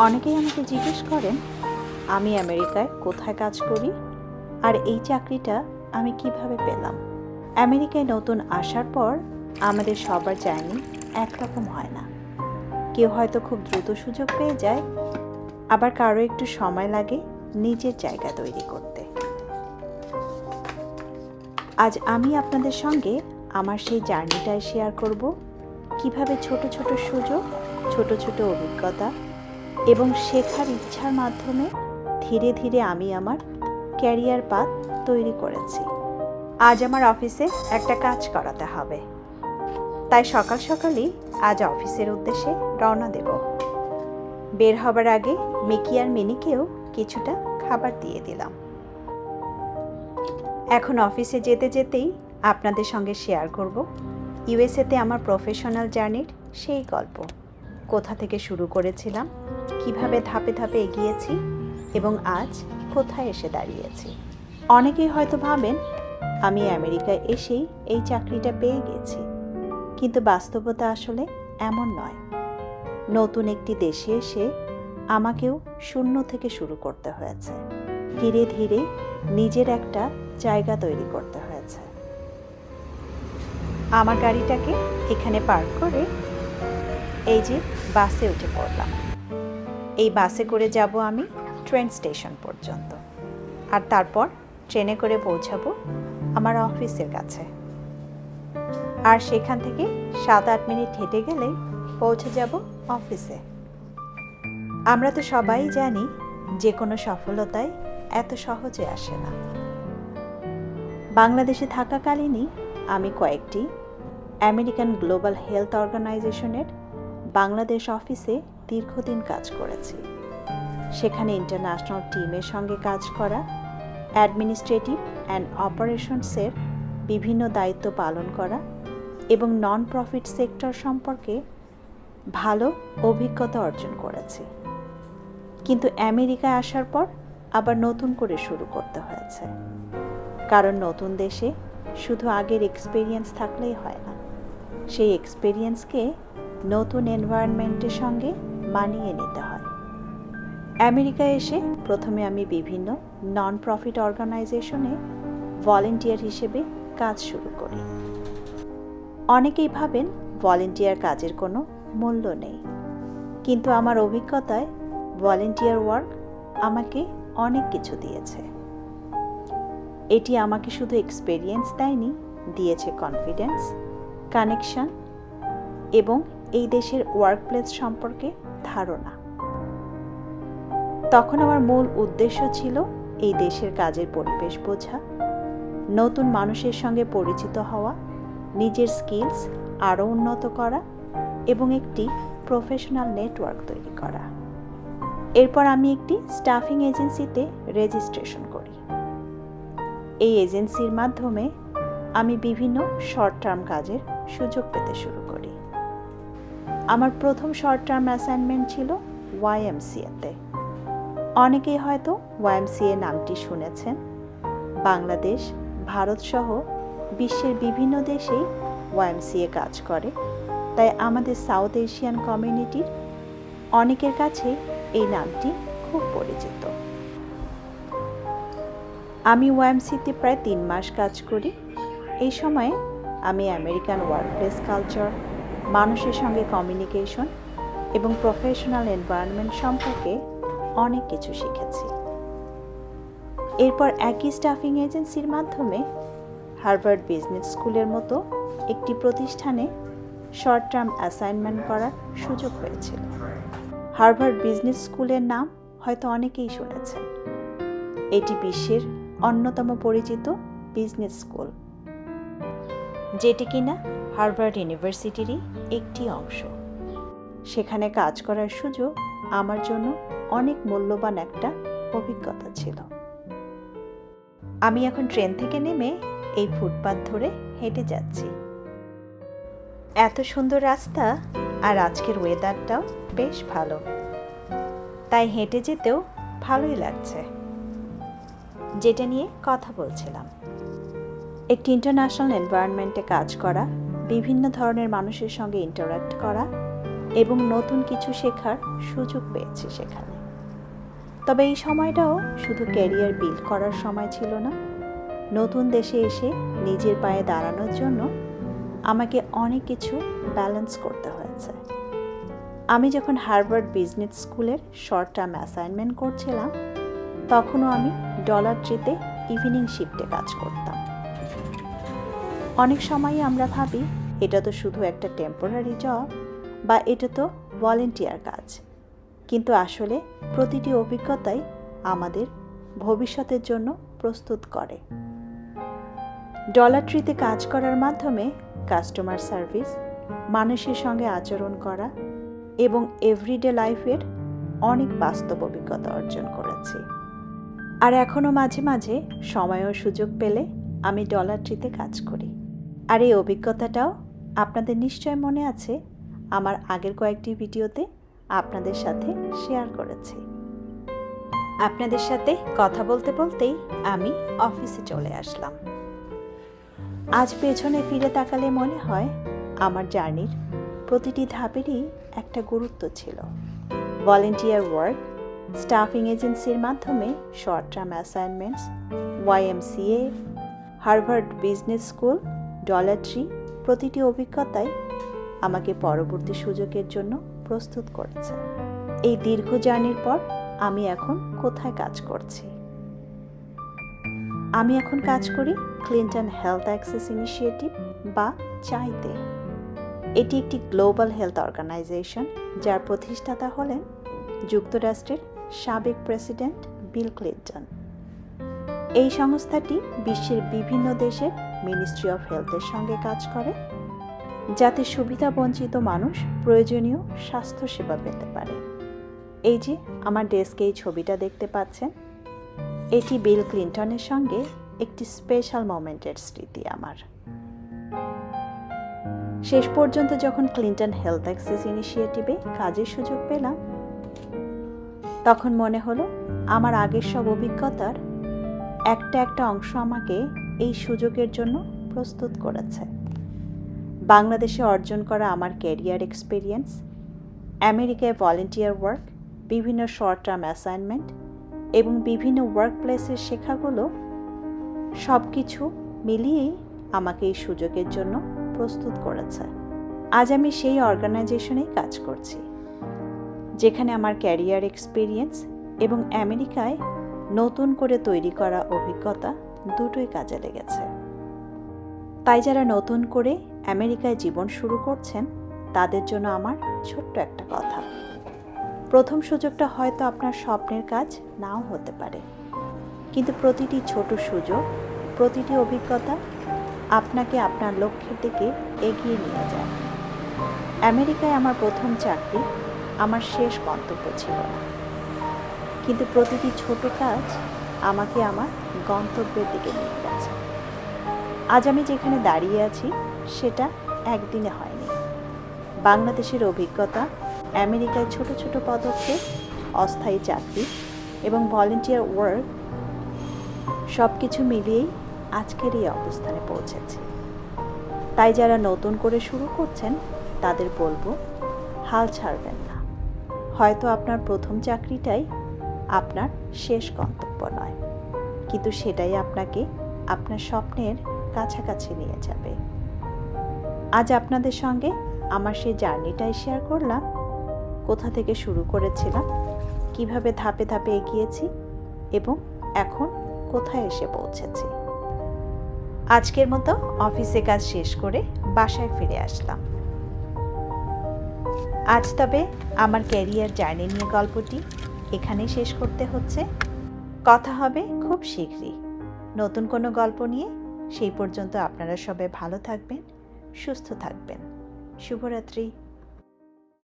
অনেকেই আমাকে জিজ্ঞেস করেন আমি আমেরিকায় কোথায় কাজ করি আর এই চাকরিটা আমি কিভাবে পেলাম। আমেরিকায় নতুন আসার পর আমাদের সবার জার্নি একরকম হয় না। কেউ হয়তো খুব দ্রুত সুযোগ পেয়ে যায়, আবার কারো একটু সময় লাগে নিজের জায়গা তৈরি করতে। আজ আমি আপনাদের সঙ্গে আমার সেই জার্নিটাই শেয়ার করব, কিভাবে ছোট ছোট সুযোগ, ছোট ছোট অভিজ্ঞতা এবং শেখার ইচ্ছার মাধ্যমে ধীরে ধীরে আমি আমার ক্যারিয়ার পাথ তৈরি করেছি। আজ আমার অফিসে একটা কাজ করাতে হবে, তাই সকাল সকালই আজ অফিসের উদ্দেশ্যে রওনা দেব। বের হবার আগে মিকি আর মিনিকেও কিছুটা খাবার দিয়ে দিলাম। এখন অফিসে যেতে যেতেই আপনাদের সঙ্গে শেয়ার করব ইউএসএতে আমার প্রফেশনাল জার্নির সেই গল্প। কোথা থেকে শুরু করেছিলাম, কিভাবে ধাপে ধাপে এগিয়েছি এবং আজ কোথায় এসে দাঁড়িয়েছি। অনেকেই হয়তো ভাবেন আমি আমেরিকায় এসেই এই চাকরিটা পেয়ে গেছি, কিন্তু বাস্তবতা আসলে এমন নয়। নতুন একটি দেশে এসে আমাকেও শূন্য থেকে শুরু করতে হয়েছে। ধীরে ধীরে নিজের একটা জায়গা তৈরি করতে হয়েছে। আমার গাড়িটাকে এখানে পার্ক করে এই যে বাসে উঠে পড়লাম। এই বাসে করে যাব আমি ট্রেন স্টেশন পর্যন্ত, আর তারপর ট্রেনে করে পৌঁছাবো আমার অফিসের কাছে। আর সেখান থেকে 7-8 মিনিট হেঁটে গেলেই পৌঁছে যাব অফিসে। আমরা তো সবাই জানি যে কোনো সফলতাই এত সহজে আসে না। বাংলাদেশে থাকাকালীনই আমি কয়েকটি আমেরিকান গ্লোবাল হেলথ অর্গানাইজেশনের বাংলাদেশ অফিসে দীর্ঘদিন কাজ করেছি। সেখানে ইন্টারন্যাশনাল টিমের সঙ্গে কাজ করা, অ্যাডমিনিস্ট্রেটিভ অ্যান্ড অপারেশনসের বিভিন্ন দায়িত্ব পালন করা এবং নন প্রফিট সেক্টর সম্পর্কে ভালো অভিজ্ঞতা অর্জন করেছি। কিন্তু আমেরিকায় আসার পর আবার নতুন করে শুরু করতে হয়েছে, কারণ নতুন দেশে শুধু আগের এক্সপিরিয়েন্স থাকলেই হয় না। সেই এক্সপিরিয়েন্সকে নতুন এনভায়রনমেন্টের সঙ্গে মানিয়ে নিতে হয়। আমেরিকায় এসে প্রথমে আমি বিভিন্ন নন প্রফিট অর্গানাইজেশনে ভলেন্টিয়ার হিসেবে কাজ শুরু করি। অনেকেই ভাবেন ভলেন্টিয়ার কাজের কোনো মূল্য নেই, কিন্তু আমার অভিজ্ঞতায় ভলেন্টিয়ার ওয়ার্ক আমাকে অনেক কিছু দিয়েছে। এটি আমাকে শুধু এক্সপেরিয়েন্স দেয়নি, দিয়েছে কনফিডেন্স, কানেকশন এবং এই দেশের ওয়ার্কপ্লেস সম্পর্কে ধারণা। তখন আমার মূল উদ্দেশ্য ছিল এই দেশের কাজের পরিবেশ বোঝা, নতুন মানুষের সঙ্গে পরিচিত হওয়া, নিজের স্কিলস আরও উন্নত করা এবং একটি প্রফেশনাল নেটওয়ার্ক তৈরি করা। এরপর আমি একটি স্টাফিং এজেন্সিতে রেজিস্ট্রেশন করি। এই এজেন্সির মাধ্যমে আমি বিভিন্ন শর্ট টার্ম কাজের সুযোগ পেতে শুরু করি। আমার প্রথম শর্ট টার্ম অ্যাসাইনমেন্ট ছিল ওয়াইএমসিএতে। অনেকেই হয়তো ওয়াইএমসিএ নামটি শুনেছেন। বাংলাদেশ, ভারত সহ বিশ্বের বিভিন্ন দেশেই ওয়াইএমসিএ কাজ করে, তাই আমাদের সাউথ এশিয়ান কমিউনিটির অনেকের কাছে এই নামটি খুব পরিচিত। আমি ওয়াইএমসিতে প্রায় 3 মাস কাজ করি। এই সময়ে আমি আমেরিকান ওয়ার্কপ্লেস কালচার, মানুষের সঙ্গে কমিউনিকেশন এবং প্রফেশনাল এনভায়রনমেন্ট সম্পর্কে অনেক কিছু শিখেছি। এরপর একই স্টাফিং এজেন্সির মাধ্যমে হার্ভার্ড বিজনেস স্কুলের মতো একটি প্রতিষ্ঠানে শর্ট টার্ম অ্যাসাইনমেন্ট করার সুযোগ হয়েছিল। হার্ভার্ড বিজনেস স্কুলের নাম হয়তো অনেকেই শুনেছেন। এটি বিশ্বের অন্যতম পরিচিত বিজনেস স্কুল, যেটি কিনা হার্ভার্ড ইউনিভার্সিটিরই একটি অংশ। সেখানে কাজ করার সুযোগ আমার জন্য অনেক মূল্যবান একটা অভিজ্ঞতা ছিল। আমি এখন ট্রেন থেকে নেমে এই ফুটপাথ ধরে হেঁটে যাচ্ছি। এত সুন্দর রাস্তা আর আজকের ওয়েদারটাও বেশ ভালো, তাই হেঁটে যেতেও ভালোই লাগছে। যেটা নিয়ে কথা বলছিলাম, একটি ইন্টারন্যাশনাল এনভায়রনমেন্টে কাজ করা, বিভিন্ন ধরনের মানুষের সঙ্গে ইন্টারাক্ট করা, এবং নতুন কিছু শেখার সুযোগ পেয়েছি সেখানে। তবে এই সময়টাও শুধু ক্যারিয়ার বিল্ড করার সময় ছিল না। নতুন দেশে এসে নিজের পায়ে দাঁড়ানোর জন্য আমাকে অনেক কিছু ব্যালেন্স করতে হয়েছে। আমি যখন হার্ভার্ড বিজনেস স্কুলের শর্ট টার্ম অ্যাসাইনমেন্ট করছিলাম, তখনও আমি ডলার ট্রিতে ইভিনিং শিফটে কাজ করতাম। অনেক সময়ই আমরা ভাবি এটা তো শুধু একটা টেম্পোরারি জব বা এটা তো ভলেন্টিয়ার কাজ, কিন্তু আসলে প্রতিটি অভিজ্ঞতাই আমাদের ভবিষ্যতের জন্য প্রস্তুত করে। ডলার ট্রিতে কাজ করার মাধ্যমে কাস্টমার সার্ভিস, মানুষের সঙ্গে আচরণ করা এবং এভরিডে লাইফের অনেক বাস্তব অভিজ্ঞতা অর্জন করেছি। আর এখনও মাঝে মাঝে সময় ও সুযোগ পেলে আমি ডলার ট্রিতে কাজ করি। আর এই অভিজ্ঞতাটাও আপনাদের নিশ্চয় মনে আছে, আমার আগের কয়েকটি ভিডিওতে আপনাদের সাথে শেয়ার করেছি। আপনাদের সাথে কথা বলতে বলতেই আমি অফিসে চলে আসলাম। আজ পেছনে ফিরে তাকালে মনে হয় আমার জার্নির প্রতিটি ধাপেরই একটা গুরুত্ব ছিল। ভলেন্টিয়ার ওয়ার্ক, স্টাফিং এজেন্সির মাধ্যমে short term assignments, YMCA, Harvard business school, dollar tree, প্রতিটি অভিজ্ঞতাই আমাকে পরবর্তী সুযোগের জন্য প্রস্তুত করেছে। এই দীর্ঘ জার্নির পর আমি এখন কোথায় কাজ করছি? আমি এখন কাজ করি ক্লিন্টন হেলথ অ্যাক্সেস ইনিশিয়েটিভ বা চাইতে। এটি একটি গ্লোবাল হেলথ অর্গানাইজেশন যার প্রতিষ্ঠাতা হলেন যুক্তরাষ্ট্রের সাবেক প্রেসিডেন্ট বিল ক্লিন্টন। এই সংস্থাটি বিশ্বের বিভিন্ন দেশের মিনিস্ট্রি অফ হেলথের সঙ্গে কাজ করে, যাতে সুবিধাবঞ্চিত মানুষ প্রয়োজনীয় স্বাস্থ্যসেবা পেতে পারে। এই যে আমার ডেস্কে এই ছবিটা দেখতে পাচ্ছেন, এটি বিল ক্লিন্টনের সঙ্গে একটি স্পেশাল মোমেন্টের স্মৃতি আমার। শেষ পর্যন্ত যখন ক্লিন্টন হেলথ অ্যাক্সেস ইনিশিয়েটিভে কাজের সুযোগ পেলাম, তখন মনে হলো আমার আগের সব অভিজ্ঞতার একটা অংশ আমাকে এই সুযোগের জন্য প্রস্তুত করেছে। বাংলাদেশে অর্জন করা আমার ক্যারিয়ার এক্সপিরিয়েন্স, আমেরিকায় ভলেন্টিয়ার ওয়ার্ক, বিভিন্ন শর্ট টার্ম অ্যাসাইনমেন্ট এবং বিভিন্ন ওয়ার্ক প্লেসের শেখাগুলো সব কিছু মিলিয়েই আমাকে এই সুযোগের জন্য প্রস্তুত করেছে। আজ আমি সেই অর্গানাইজেশনেই কাজ করছি, যেখানে আমার ক্যারিয়ার এক্সপিরিয়েন্স এবং আমেরিকায় নতুন করে তৈরি করা অভিজ্ঞতা দুটোই কাজে লেগেছে। তাই যারা নতুন করে আমেরিকায় জীবন শুরু করছেন, তাদের জন্য আমার ছোট্ট একটা কথা। প্রথম সুযোগটা হয়তো আপনার স্বপ্নের কাজ নাও হতে পারে, কিন্তু প্রতিটি ছোট সুযোগ, প্রতিটি অভিজ্ঞতা আপনাকে আপনার লক্ষ্যের দিকে এগিয়ে নিয়ে যায়। আমেরিকায় আমার প্রথম চাকরি আমার শেষ গন্তব্য ছিল না, কিন্তু প্রতিটি ছোট কাজ আমাকে আমার গন্তব্যের দিকে নিয়ে গেছে। আজ আমি যেখানে দাঁড়িয়ে আছি সেটা একদিনে হয়নি। বাংলাদেশের অভিজ্ঞতা, আমেরিকায় ছোট ছোট পদক্ষেপ, অস্থায়ী চাকরি এবং ভলেন্টিয়ার ওয়ার্ক সব কিছু মিলিয়েই আজকের এই অবস্থানে পৌঁছেছি। তাই যারা নতুন করে শুরু করছেন তাদের বলবো, হাল ছাড়বেন না। হয়তো আপনার প্রথম চাকরিটাই আপনার শেষ গন্তব্য নয়, কিন্তু সেটাই আপনাকে আপনার স্বপ্নের কাছাকাছি নিয়ে যাবে। আজ আপনাদের সঙ্গে আমার সেই জার্নিটাই শেয়ার করলাম। কোথা থেকে শুরু করেছিলাম, কিভাবে ধাপে ধাপে এগিয়েছি এবং এখন কোথায় এসে পৌঁছেছি। আজকের মতো অফিসে কাজ শেষ করে বাসায় ফিরে আসলাম। আজ তবে আমার ক্যারিয়ার জার্নি নিয়ে গল্পটি এখানেই শেষ করতে হচ্ছে। কথা হবে খুব শীঘ্রই নতুন কোনো গল্প নিয়ে। সেই পর্যন্ত আপনারা সবাই ভালো থাকবেন, সুস্থ থাকবেন। শুভরাত্রি।